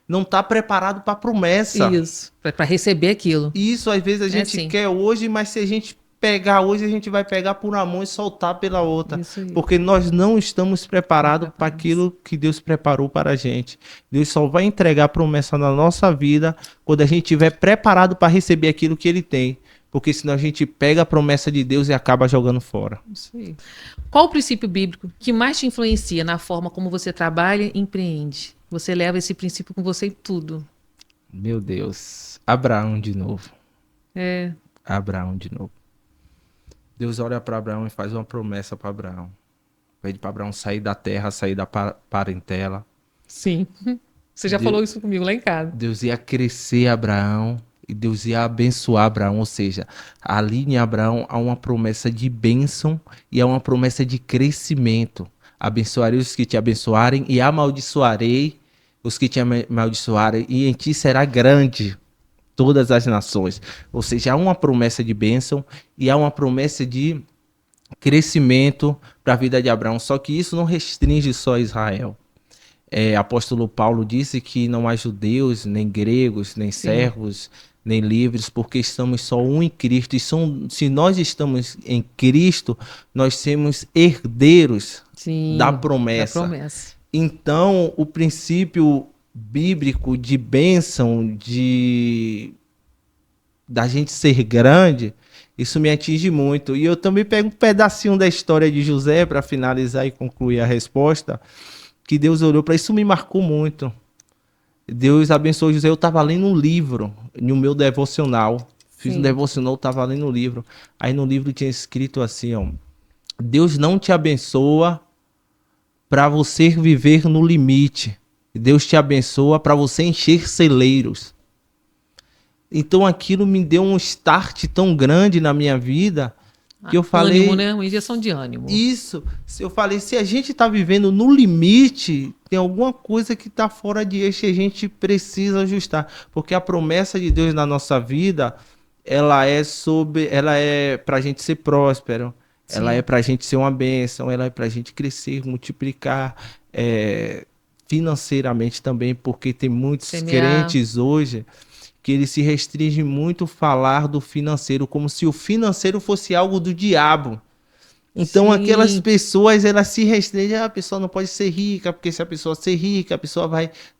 não está preparado para a promessa. Isso, para receber aquilo. Isso, às vezes a gente quer hoje, mas se a gente pegar hoje, a gente vai pegar por uma mão e soltar pela outra. Porque nós não estamos preparados para aquilo que Deus preparou para a gente. Deus só vai entregar a promessa na nossa vida quando a gente estiver preparado para receber aquilo que Ele tem. Porque senão a gente pega a promessa de Deus e acaba jogando fora. Isso aí. Qual o princípio bíblico que mais te influencia na forma como você trabalha e empreende? Você leva esse princípio com você em tudo. Meu Deus. Abraão de novo. Abraão de novo. Deus olha para Abraão e faz uma promessa para Abraão. Pede para Abraão sair da terra, sair da parentela. Sim. Você já falou isso comigo lá em casa. Deus ia crescer Abraão e Deus ia abençoar Abraão. Ou seja, ali em Abraão há uma promessa de bênção e há uma promessa de crescimento. Abençoarei os que te abençoarem e amaldiçoarei os que te amaldiçoarem, e em ti será grande todas as nações. Ou seja, há uma promessa de bênção e há uma promessa de crescimento para a vida de Abraão. Só que isso não restringe só a Israel. Apóstolo Paulo disse que não há judeus, nem gregos, nem servos, nem livres, porque estamos só um em Cristo. E se nós estamos em Cristo, nós somos herdeiros da promessa. Então, o princípio bíblico de bênção, da gente ser grande, isso me atinge muito. E eu também pego um pedacinho da história de José para finalizar e concluir a resposta, que Deus olhou para isso, me marcou muito. Deus abençoou José. Eu estava lendo um livro no meu devocional. Fiz um devocional, estava lendo um livro. Aí no livro tinha escrito assim, ó: Deus não te abençoa para você viver no limite. Deus te abençoa para você encher celeiros. Então aquilo me deu um start tão grande na minha vida que eu falei... Ânimo, né? Uma injeção de ânimo. Isso. Eu falei, se a gente está vivendo no limite, tem alguma coisa que está fora de eixo e a gente precisa ajustar. Porque a promessa de Deus na nossa vida, ela é para a gente ser próspero. Sim. Ela é para a gente ser uma bênção. Ela é para a gente crescer, multiplicar financeiramente também. Porque tem muitos crentes hoje que ele se restringe muito a falar do financeiro, como se o financeiro fosse algo do diabo. Então aquelas pessoas, elas se restringem, a pessoa não pode ser rica, porque se a pessoa ser rica, a pessoa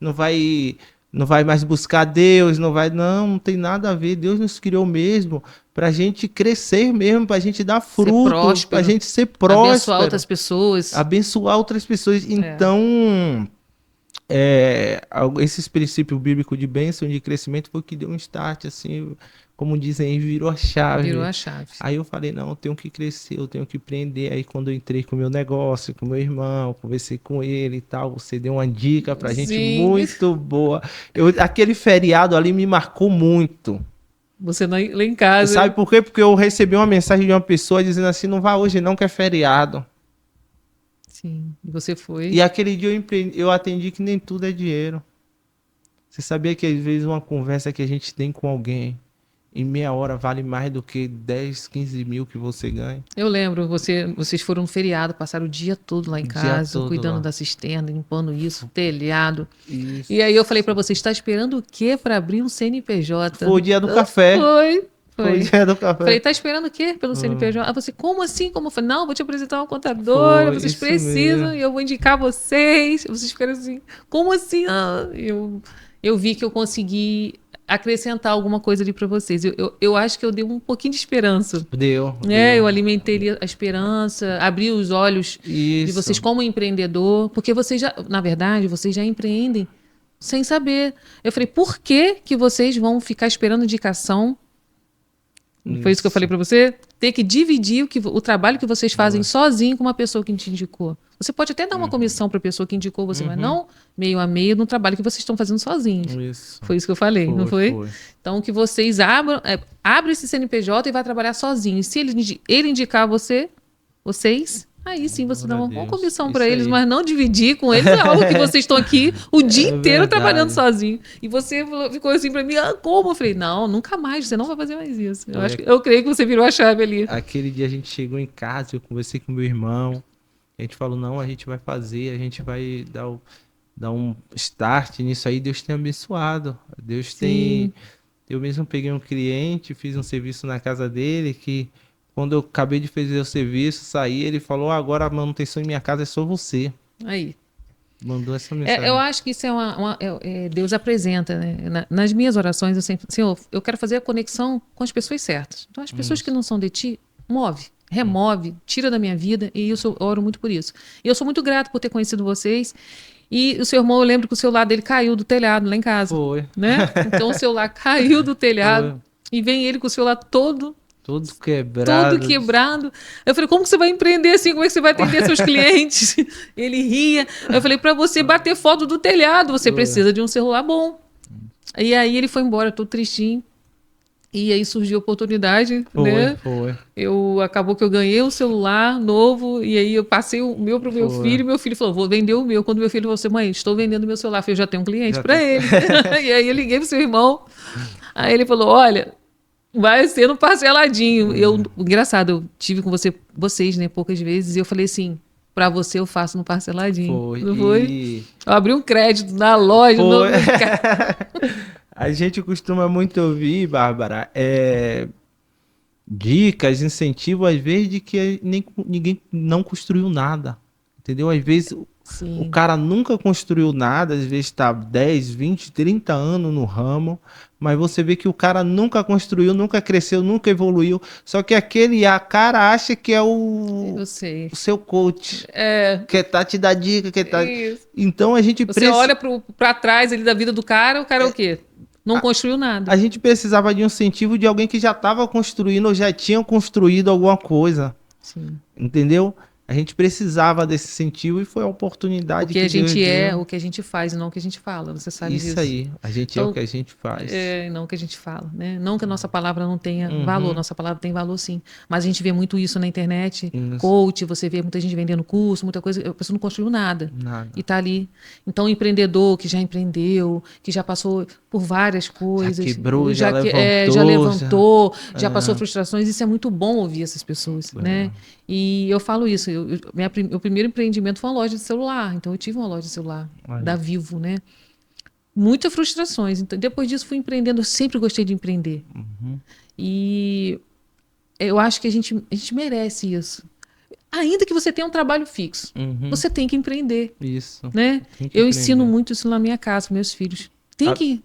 não vai mais buscar Deus, não tem nada a ver. Deus nos criou mesmo para a gente crescer mesmo, para a gente dar frutos, para a gente ser próspero. Abençoar outras pessoas. Abençoar outras pessoas. Então... esses princípios bíblicos de bênção, de crescimento, foi o que deu um start, assim, como dizem aí, virou a chave. Virou a chave. Aí eu falei, não, eu tenho que crescer, eu tenho que empreender. Aí quando eu entrei com o meu negócio, com o meu irmão, conversei com ele e tal, você deu uma dica pra gente muito boa. Aquele feriado ali me marcou muito. Você lá em casa. Sabe por quê? Porque eu recebi uma mensagem de uma pessoa dizendo assim, não vá hoje não, que é feriado. Sim, e você foi. E aquele dia eu atendi que nem tudo é dinheiro. Você sabia que às vezes uma conversa que a gente tem com alguém em meia hora vale mais do que 10, 15 mil que você ganha? Eu lembro, vocês foram no feriado, passaram o dia todo lá em casa, cuidando da cisterna, limpando isso, telhado. Isso. E aí eu falei pra você, está esperando o quê para abrir um CNPJ? Foi o dia do café. Foi o dia do café. Falei, tá esperando o quê pelo CNPJ? Você, como assim? Como eu falei, não, vou te apresentar uma contadora, vocês precisam, e eu vou indicar vocês. Vocês ficaram assim, como assim? Eu vi que eu consegui acrescentar alguma coisa ali para vocês. Eu acho que eu dei um pouquinho de esperança. Deu. Eu alimentei a esperança, abri os olhos de vocês como empreendedor, porque vocês já, na verdade, vocês já empreendem sem saber. Eu falei, por que vocês vão ficar esperando indicação? Foi isso que eu falei para você? Ter que dividir o trabalho que vocês fazem sozinho com uma pessoa que te indicou. Você pode até dar uma comissão para a pessoa que indicou você, mas não meio a meio no trabalho que vocês estão fazendo sozinhos. Isso. Foi isso que eu falei, não foi? Então, que vocês abram esse CNPJ e vai trabalhar sozinho. E se ele indicar vocês... Aí sim você dá uma comissão para eles, mas não dividir com eles é algo que vocês estão aqui o dia inteiro trabalhando sozinho. E você ficou assim para mim, como? Eu falei, não, nunca mais, você não vai fazer mais isso. Eu creio que você virou a chave ali. Aquele dia a gente chegou em casa, eu conversei com meu irmão, a gente falou, não, a gente vai fazer, a gente vai dar um start nisso aí. Deus tem abençoado. Deus tem... Eu mesmo peguei um cliente, fiz um serviço na casa dele que... Quando eu acabei de fazer o serviço, saí, ele falou, agora a manutenção em minha casa é só você. Aí. Mandou essa mensagem. Eu acho que isso Deus apresenta, né? Nas minhas orações, eu sempre, Senhor, eu quero fazer a conexão com as pessoas certas. Então, as pessoas que não são de ti, remove, tira da minha vida, e eu oro muito por isso. E eu sou muito grato por ter conhecido vocês. E o seu irmão, eu lembro que o celular dele caiu do telhado lá em casa. Foi. Né? Então, o celular caiu do telhado, e vem ele com o celular todo quebrado. Eu falei, como que você vai empreender assim? Como é que você vai atender seus clientes? Ele ria. Eu falei, para você bater foto do telhado, você precisa de um celular bom. E aí ele foi embora, todo tristinho. E aí surgiu a oportunidade, Foi, né? foi, Acabou que eu ganhei um celular novo e aí eu passei o meu pro meu foi. filho e meu filho falou, vou vender o meu. Quando meu filho falou assim, mãe, estou vendendo meu celular, eu falei, eu já tenho um cliente Já para tem. ele. E aí eu liguei pro seu irmão, aí ele falou, olha, vai ser no parceladinho. Engraçado, eu tive com vocês, né, poucas vezes, e eu falei assim, para você eu faço no parceladinho. Foi. Não foi? E Eu abri um crédito na loja, foi. A gente costuma muito ouvir, Bárbara, dicas, incentivos, às vezes, de que ninguém não construiu nada. Entendeu? Às vezes o Sim, cara nunca construiu nada, às vezes está 10, 20, 30 anos no ramo, mas você vê que o cara nunca construiu, nunca cresceu, nunca evoluiu. Só que a cara acha que é eu sei. o seu coach, É, quer tá te dar dica, quer tá. isso. Então a gente Você olha para trás ali da vida do cara, o cara é o quê? Não a, construiu a nada. gente precisava de um incentivo de alguém que já estava construindo ou já tinha construído alguma coisa. Sim. Entendeu? A gente precisava desse incentivo e foi a O oportunidade que a que Deus gente é, deu. o que a gente faz e não o que a gente fala. Você sabe Isso disso. aí, a gente é o Então, que a gente faz. não o que a gente fala, né? Não que a nossa palavra não tenha valor, Uhum, nossa palavra tem valor sim. Mas a gente vê muito isso na internet, isso, coach, você vê muita gente vendendo curso, muita coisa, a pessoa não construiu nada. E nada. tá ali. Então, o empreendedor que já empreendeu, que já passou por várias Já coisas, quebrou, já já levantou, levantou, já passou é, frustrações, isso é muito bom ouvir essas pessoas, né? é, E eu falo isso, meu primeiro empreendimento foi uma loja de celular, então eu tive uma loja de celular da aí. Vivo, né? Muitas frustrações. Então, depois disso, fui empreendendo. Eu sempre gostei de empreender. Uhum, E eu acho que a gente merece isso. Ainda que você tenha um trabalho fixo, uhum, você tem que empreender, isso, né? tem que Eu ensino empreender. muito isso na minha casa, com meus filhos. Tem A, que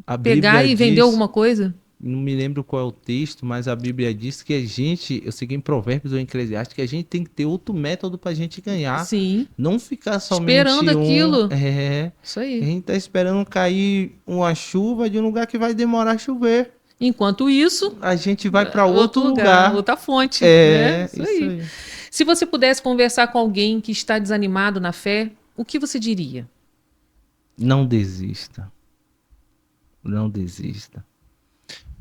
a pegar Bíblia e vender diz, alguma coisa? não me lembro qual é o texto, mas a Bíblia diz que a gente, eu segui em Provérbios ou em Eclesiastes, que a gente tem que ter outro método para a gente ganhar. Sim. Não ficar Esperando somente um. aquilo. Isso A aí. gente tá esperando cair uma chuva de um lugar que vai demorar a chover. Enquanto isso, A gente vai para outro outro lugar, lugar. outra fonte, né? É, Isso isso aí. aí. Se você pudesse conversar com alguém que está desanimado na fé, o que você diria? Não desista. Não desista.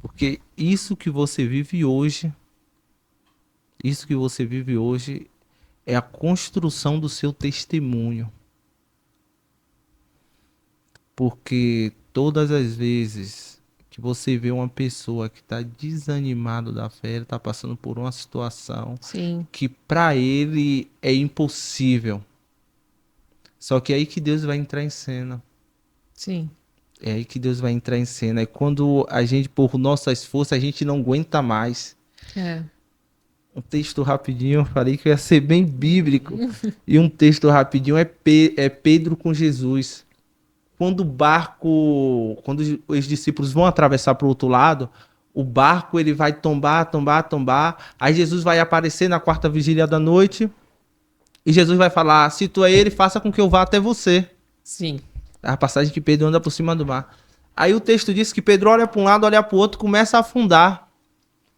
Porque isso que você vive hoje é a construção do seu testemunho. Porque todas as vezes que você vê uma pessoa que está desanimado da fé, ele está passando por uma situação Sim, que para ele é impossível. Só que é aí que Deus vai entrar em cena. sim. É aí que Deus vai entrar em cena. É quando a gente, por nossas forças, a gente não aguenta mais. É. Um texto rapidinho, eu falei que ia ser bem bíblico. E um texto rapidinho é Pedro com Jesus. Quando os discípulos vão atravessar para o outro lado, o barco ele vai tombar, tombar, tombar. Aí Jesus vai aparecer na quarta vigília da noite e Jesus vai falar: se tu é ele, faça com que eu vá até você. Sim. A passagem que Pedro anda por cima do mar. Aí o texto diz que Pedro olha para um lado, olha para o outro, começa a afundar,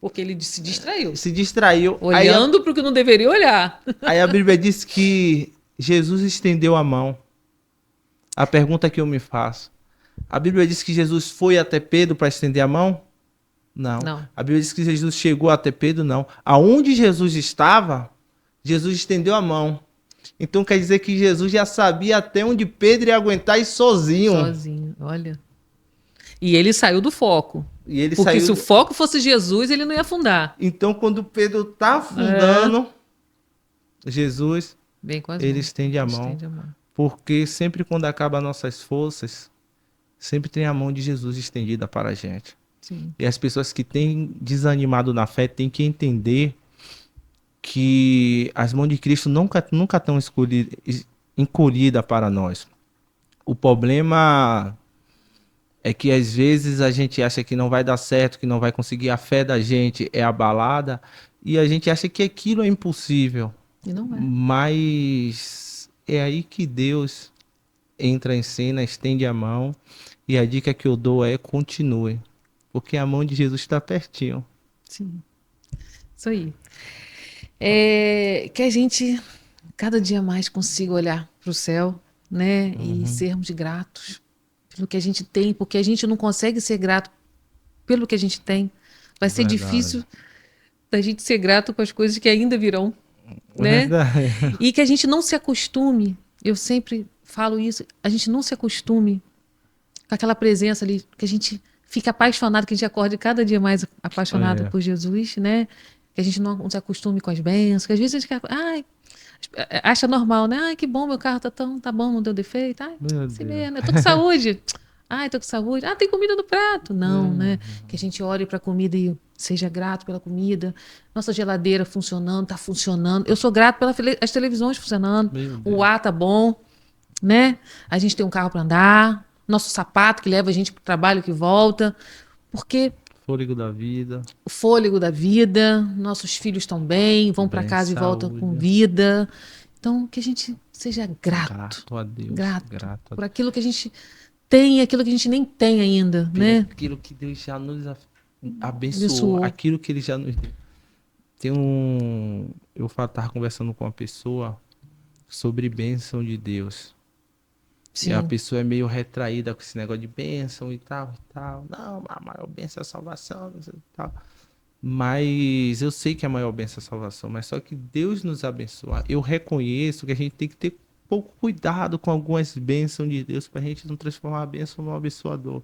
Porque ele se distraiu. se distraiu. Olhando para o que não deveria olhar. Aí a Bíblia diz que Jesus estendeu a mão. A pergunta que eu me faço: a Bíblia diz que Jesus foi até Pedro para estender a mão? Não. Não. A Bíblia diz que Jesus chegou até Pedro? Não. Aonde Jesus estava, Jesus estendeu a mão. Então quer dizer que Jesus já sabia até onde Pedro ia aguentar ir sozinho. Sozinho, olha. E ele saiu do foco. E ele Porque saiu. se o foco fosse Jesus, ele não ia afundar. Então quando Pedro tá afundando, Jesus, Vem com as ele mãos. estende a mão. Estende a mão. Porque sempre quando acaba nossas forças, sempre tem a mão de Jesus estendida para a gente. Sim. E as pessoas que têm desanimado na fé têm que entender que as mãos de Cristo nunca estão encolhidas para nós. O problema é que às vezes a gente acha que não vai dar certo, que não vai conseguir, a fé da gente é abalada e a gente acha que aquilo é impossível. E não é. Mas é aí que Deus entra em cena, estende a mão e a dica que eu dou é continue, porque a mão de Jesus está pertinho. Sim. Isso aí. Que a gente cada dia mais consiga olhar para o céu, né? E sermos gratos pelo que a gente tem, porque a gente não consegue ser grato pelo que a gente tem Vai ser Verdade. difícil da gente ser grato com as coisas que ainda virão, né? Verdade. E que a gente não se acostume, eu sempre falo isso, a gente não se acostume com aquela presença ali, que a gente fica apaixonado, que a gente acorde cada dia mais apaixonado É. por Jesus, né? Que a gente não se acostume com as bênçãos, que às vezes a gente quer, acha normal, né? Ai, que bom, meu carro tá bom, não deu defeito. Ai, Meu assim Deus. mesmo, eu tô com saúde. Ai, tô com saúde. Ah, tem comida no prato. Não, né? Que a gente olhe para a comida e seja grato pela comida. Nossa geladeira funcionando, tá funcionando. Eu sou grato pelas televisões funcionando. Meu Deus. O ar tá bom, né? A gente tem um carro para andar. Nosso sapato que leva a gente para o trabalho que volta. Porque Fôlego da vida. o fôlego da vida, nossos filhos estão bem, vão para Bem, casa e voltam com saúde. vida. Então, que a gente seja grato, Grato a Deus. grato Grato a por aquilo que a gente tem e aquilo que a gente nem tem ainda, Pelo né? aquilo que Deus já nos Abençoou. abençoou, aquilo que Ele já nos deu. Eu estava conversando com uma pessoa sobre bênção de Deus. Sim. E a pessoa é meio retraída com esse negócio de bênção e tal, e tal. Não, a maior bênção é a salvação, não sei e tal. Mas eu sei que a maior bênção é a salvação, mas só que Deus nos abençoa. Eu reconheço que a gente tem que ter pouco cuidado com algumas bênçãos de Deus para a gente não transformar a bênção num abençoador.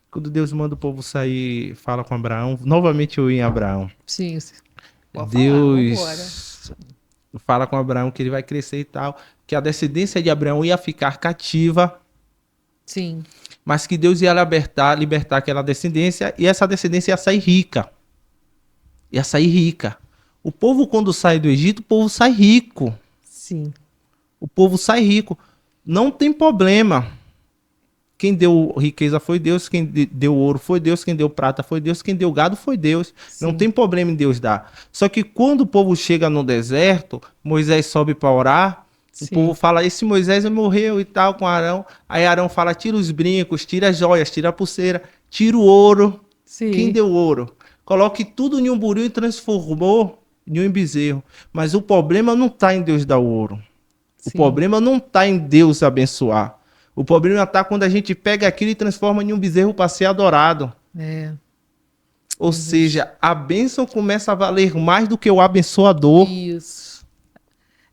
Quando Deus manda o povo sair, fala com Abraão, novamente eu em Abraão. Sim. Pode Deus fala com Abraão que ele vai crescer e tal, que a descendência de Abraão ia ficar cativa, Sim. mas que Deus ia libertar aquela descendência e essa descendência ia sair rica. Ia sair rica. O povo, quando sai do Egito, o povo sai rico. Sim. O povo sai rico. Não tem problema. Quem deu riqueza foi Deus, quem deu ouro foi Deus, quem deu prata foi Deus, quem deu gado foi Deus. Sim. Não tem problema em Deus dar. Só que quando o povo chega no deserto, Moisés sobe para orar, Sim. o povo fala, esse Moisés morreu e tal com Arão. Aí Arão fala, tira os brincos, tira as joias, tira a pulseira, tira o ouro. Sim. Quem deu ouro? Coloque tudo em um buril e transformou em um bezerro. Mas o problema não está em Deus dar o ouro. Sim. O problema não está em Deus abençoar. O problema está quando a gente pega aquilo e transforma em um bezerro para ser adorado. É. Ou seja, a bênção começa a valer mais do que o abençoador. Isso.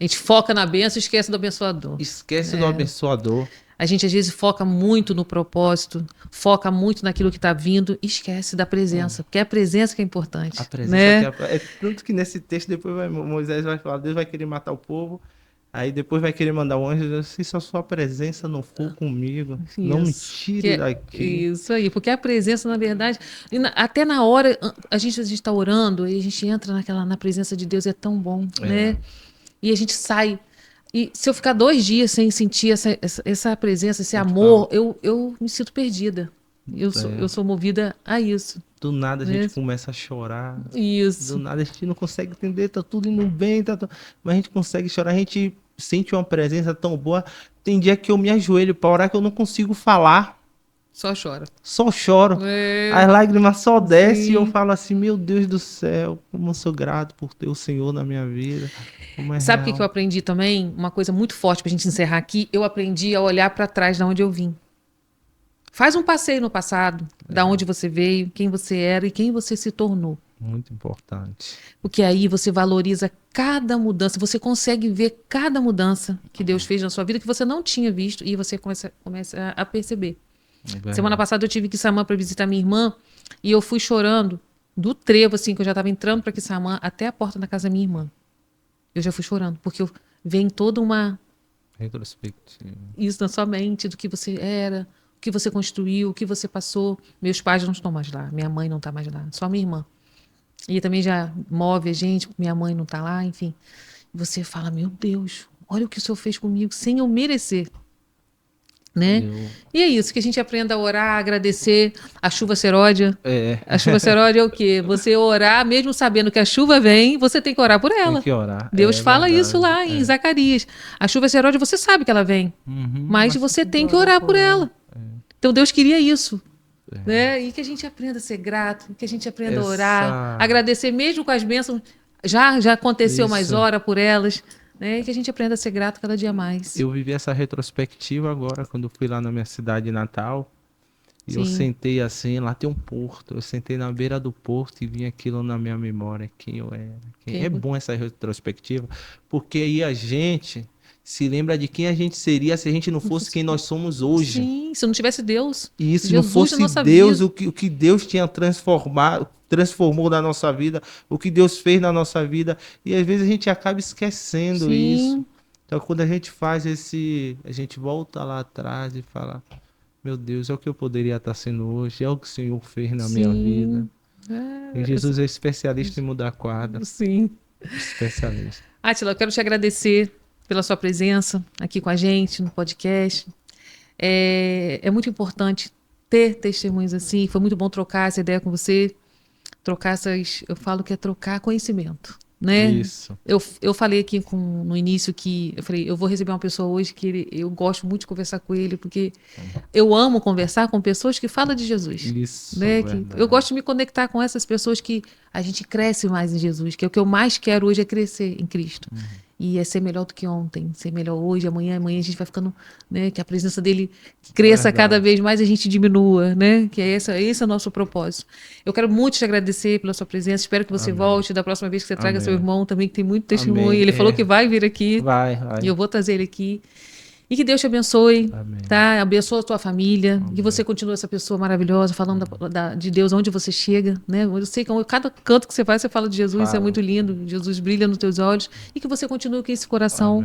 A gente foca na bênção e esquece do abençoador. Esquece do abençoador. A gente às vezes foca muito no propósito, foca muito naquilo que está vindo e esquece da presença, porque é a presença que é importante. A presença né? que é tanto que nesse texto depois Moisés vai falar, Deus vai querer matar o povo, aí depois vai querer mandar o anjo, se a sua presença não for comigo, não me tire daqui. Isso aí, porque a presença, na verdade, até na hora, a gente está orando e a gente entra na presença de Deus, é tão bom, né? E a gente sai. E se eu ficar 2 dias sem sentir essa presença, esse amor, eu me sinto perdida. Eu sou movida a isso. Do nada a gente começa a chorar. Isso. Do nada a gente não consegue entender, tá tudo indo bem, mas a gente consegue chorar, a gente sente uma presença tão boa. Tem dia que eu me ajoelho para orar que eu não consigo falar. Só chora. Só choro. As lágrimas só descem e eu falo assim, meu Deus do céu, como eu sou grato por ter o Senhor na minha vida. Sabe o que eu aprendi também? Uma coisa muito forte pra gente encerrar aqui. Eu aprendi a olhar para trás de onde eu vim. Faz um passeio no passado, da onde você veio, quem você era e quem você se tornou. Muito importante. Porque aí você valoriza cada mudança, você consegue ver cada mudança que Deus fez na sua vida que você não tinha visto e você começa a perceber. Semana passada eu tive que Quissamã para visitar minha irmã e eu fui chorando do trevo, assim, que eu já estava entrando para Quissamã até a porta da casa da minha irmã. Eu já fui chorando, porque vem toda uma retrospectiva. Isso na sua mente, do que você era, o que você construiu, o que você passou. Meus pais não estão mais lá, minha mãe não está mais lá, só minha irmã. E também já move a gente, minha mãe não está lá, enfim. Você fala, meu Deus, olha o que o Senhor fez comigo, sem eu merecer. Né? E é isso, que a gente aprenda a orar, a agradecer a chuva seródia. A chuva seródia é o quê? Você orar, mesmo sabendo que a chuva vem, você tem que orar por ela. Tem que orar. Deus fala verdade. Isso lá em Zacarias. A chuva seródia, você sabe que ela vem, mas você tem que orar por ela. Então Deus queria isso. Né? E que a gente aprenda a ser grato, que a gente aprenda a orar, agradecer mesmo com as bênçãos. Já aconteceu, mas ora por elas. Né? E que a gente aprenda a ser grato cada dia mais. Eu vivi essa retrospectiva agora, quando fui lá na minha cidade natal. E Sim. eu sentei assim, lá tem um porto. Eu sentei na beira do porto e vinha aquilo na minha memória, quem eu era. É bom essa retrospectiva, porque aí a gente se lembra de quem a gente seria se a gente não fosse quem nós somos hoje. Sim, se não tivesse Deus. E isso Jesus não fosse na nossa Deus, vida. o que Deus tinha transformou na nossa vida, o que Deus fez na nossa vida. E às vezes a gente acaba esquecendo Sim. isso. Então quando a gente faz a gente volta lá atrás e fala, meu Deus, é o que eu poderia estar sendo hoje, é o que o Senhor fez na minha vida. E Jesus é especialista em mudar quadra. Sim. Especialista. Átila, eu quero te agradecer pela sua presença aqui com a gente no podcast. É muito importante ter testemunhos assim. Foi muito bom trocar essa ideia com você. Eu falo que é trocar conhecimento, né? Isso. Eu falei aqui no início que eu vou receber uma pessoa hoje que eu gosto muito de conversar com ele, porque eu amo conversar com pessoas que falam de Jesus. Isso, Né? verdade. Eu gosto de me conectar com essas pessoas que a gente cresce mais em Jesus, que é o que eu mais quero hoje é crescer em Cristo. E é ser melhor do que ontem, ser melhor hoje, amanhã a gente vai ficando, né? Que a presença dele cresça cada vez mais e a gente diminua, né? Que esse é o nosso propósito. Eu quero muito te agradecer pela sua presença, espero que você volte da próxima vez que você traga seu irmão também, que tem muito testemunho. Ele falou que vai vir aqui. Vai. E eu vou trazer ele aqui. E que Deus te abençoe, tá? Abençoa a tua família, que você continue essa pessoa maravilhosa, falando de Deus onde você chega, né? Eu sei que cada canto que você vai, você fala de Jesus, isso é muito lindo, Jesus brilha nos teus olhos, e que você continue com esse coração,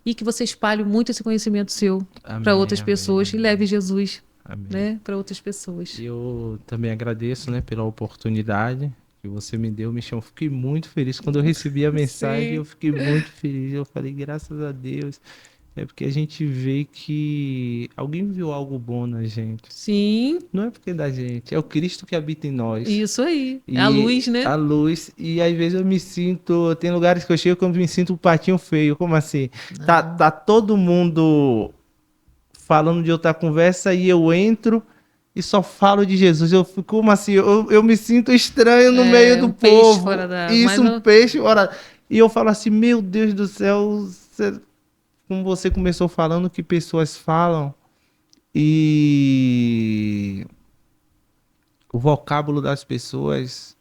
e que você espalhe muito esse conhecimento seu para outras pessoas, e leve Jesus, né, para outras pessoas. Eu também agradeço, né, pela oportunidade que você me deu, Michel. Fiquei muito feliz quando eu recebi a mensagem, eu fiquei muito feliz, eu falei, graças a Deus. É porque a gente vê que alguém viu algo bom na gente. Sim. Não é porque é da gente, é o Cristo que habita em nós. Isso aí. É a luz, né? A luz. E às vezes eu me sinto... Tem lugares que eu chego que eu me sinto um patinho feio. Como assim? Tá todo mundo falando de outra conversa e eu entro e só falo de Jesus. Eu fico como assim? Eu me sinto estranho no meio do peixe povo. Fora da água. Isso, um peixe fora. E eu falo assim, meu Deus do céu... Como você começou falando que pessoas falam e o vocábulo das pessoas,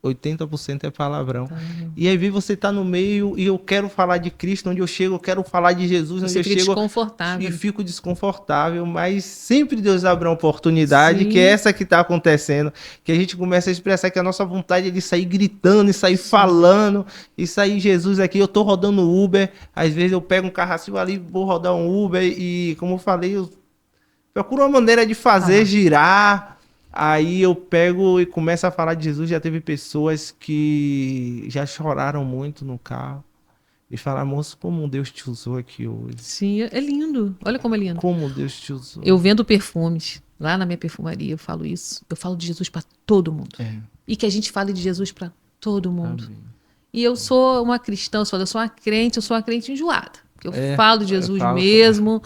80% é palavrão. E aí você tá no meio e eu quero falar de Cristo, onde eu chego, eu quero falar de Jesus, onde eu chego desconfortável. E fico desconfortável, mas sempre Deus abre uma oportunidade, que é essa que tá acontecendo, que a gente começa a expressar que a nossa vontade é de sair gritando, e sair falando, e sair Jesus aqui. Eu tô rodando Uber, às vezes eu pego um carro assim ali, vou rodar um Uber e, como eu falei, eu procuro uma maneira de fazer girar. Aí eu pego e começo a falar de Jesus. Já teve pessoas que já choraram muito no carro. E falaram, moço, como Deus te usou aqui hoje. Sim, é lindo. Olha como é lindo. Como Deus te usou. Eu vendo perfumes. Lá na minha perfumaria eu falo isso. Eu falo de Jesus para todo mundo. E que a gente fale de Jesus para todo mundo. Amém. E eu sou uma cristã, eu sou uma crente enjoada. Eu falo de Jesus mesmo.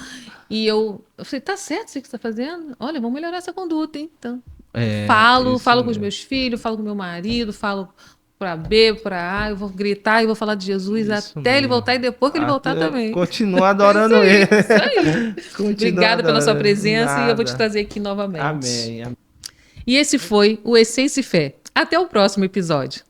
E eu falei, tá certo isso que você está fazendo? Olha, vamos melhorar essa conduta, hein? Então, falo com os meus filhos, falo com meu marido, falo para B, para A, eu vou gritar e vou falar de Jesus isso até ele voltar e depois que ele voltar também. Continuar adorando ele. Isso aí. Obrigada pela sua presença e eu vou te trazer aqui novamente. Amém. E esse foi o Essência e Fé. Até o próximo episódio.